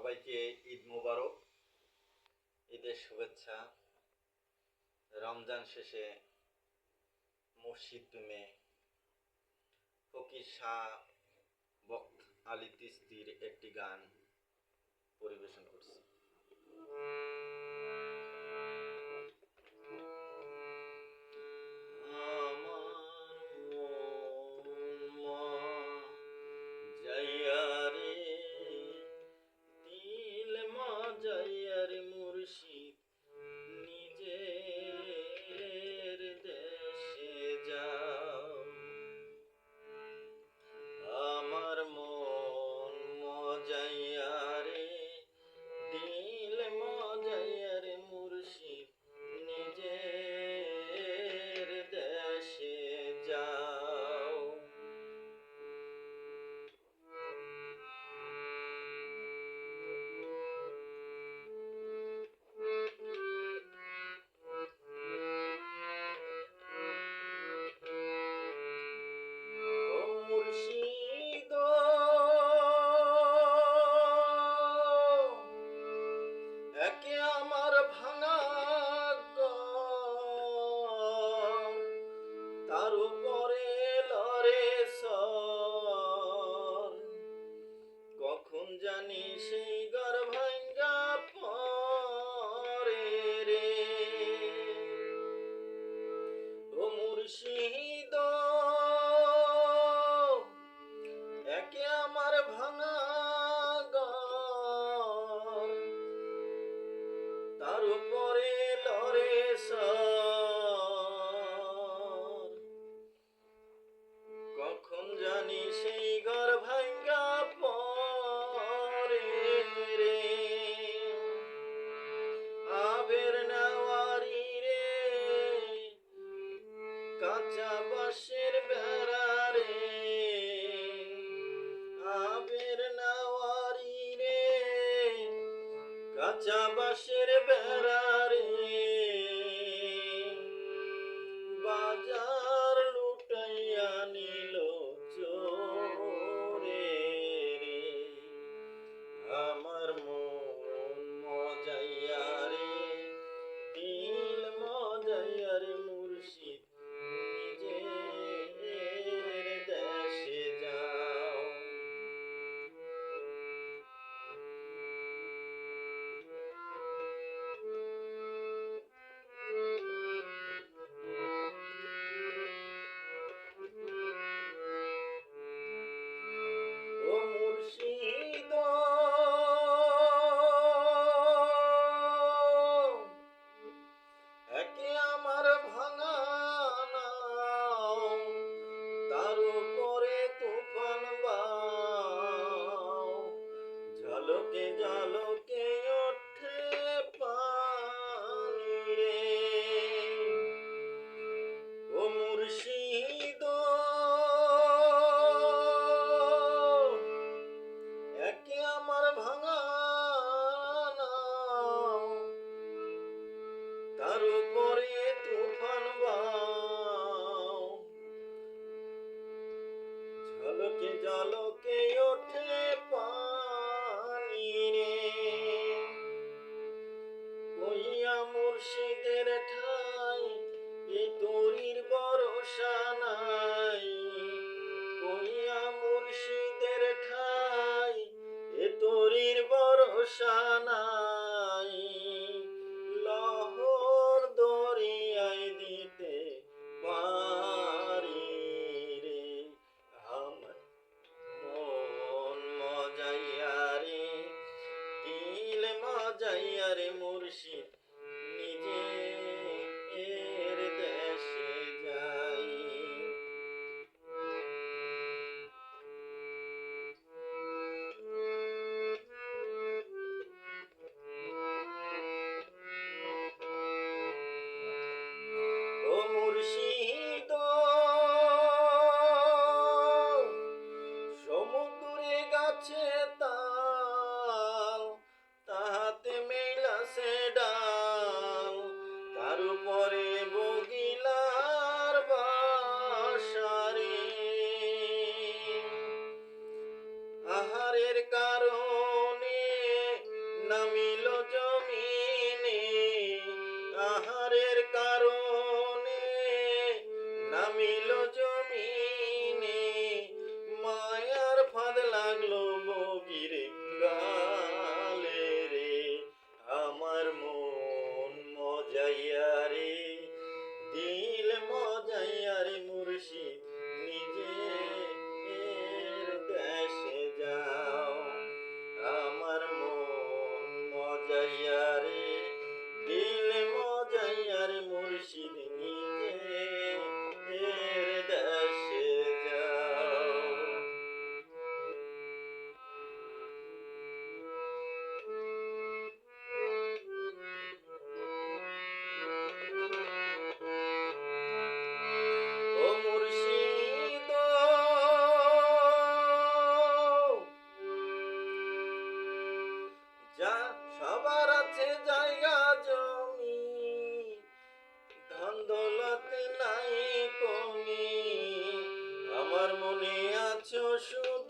সবাইকে ঈদ মোবারক, ঈদের শুভেচ্ছা। রমজান শেষে মসজিদ প্রেমে ফকির শাহ বখত আলী তিস্তির একটি গান পরিবেশন করছি। মুর্শিদ নিজের দেশে যাও, আমার মন মজাইয়া রে, দিল মজাইয়া রে, মুর্শিদ নিজের দেশে যাও। মুর্শিদ একে আমার ভাঙা ঘর, তার উপরে লরে সর, কখন জানি সেই ঘর ভাঙ্গা পরে রে। ও মুর্শিদ একে আমার ভাঙা ঘর, তার উপরে লরে সর, কখন জানি সেই ঘর ভাঙ্গা পরে রে। আবের নেওয়ারি রে, কাঁচা বাঁশের বেড়া রে, আবের নেওয়ারি রে, কাঁচা বাঁশের বেড়া রে, বাজার লুটাইয়া নিল চোরে রে। আমার মন মজাইয়া রে, দিল মজাইয়া রে, মুর্শিদ নিজের দেশে যাও। ও মুর্শিদ একে আমার ভাঙা নাও, তার উপরে তুফান বাও, ঝলকে ঝলকে ওঠে পানি রে। ও মুর্শিদ একে আমার ভাঙা নাও, তার উপরে তুফান বাও, ঝলকে ঝলকে ওঠে পানি রে। কইয়া মুর্শিদের ঠাই এ তরির ভরসা নাই, কইয়া মুর্শিদের ঠাই এ তরির ভরসা নাই, লহর দরিয়ায় দিতে পারি রে। আমার মন মজাইয়া রে, দিল মজাইয়া রে, মুর্শিদ নিজের দেশে যাই। ও মুর্শিদ সমুদ্রে গাছে তাল, তাহাতে মেলাছে ডাল, মজাইয়া রে দিল মজাইয়া রে মুর্শিদ নিজে এর দেশে যাও। ও মুর্শিদ যা সবার আছে জায়গা জমি, ধন দৌলতে নাই কমি, আমার মনে আছো শুধু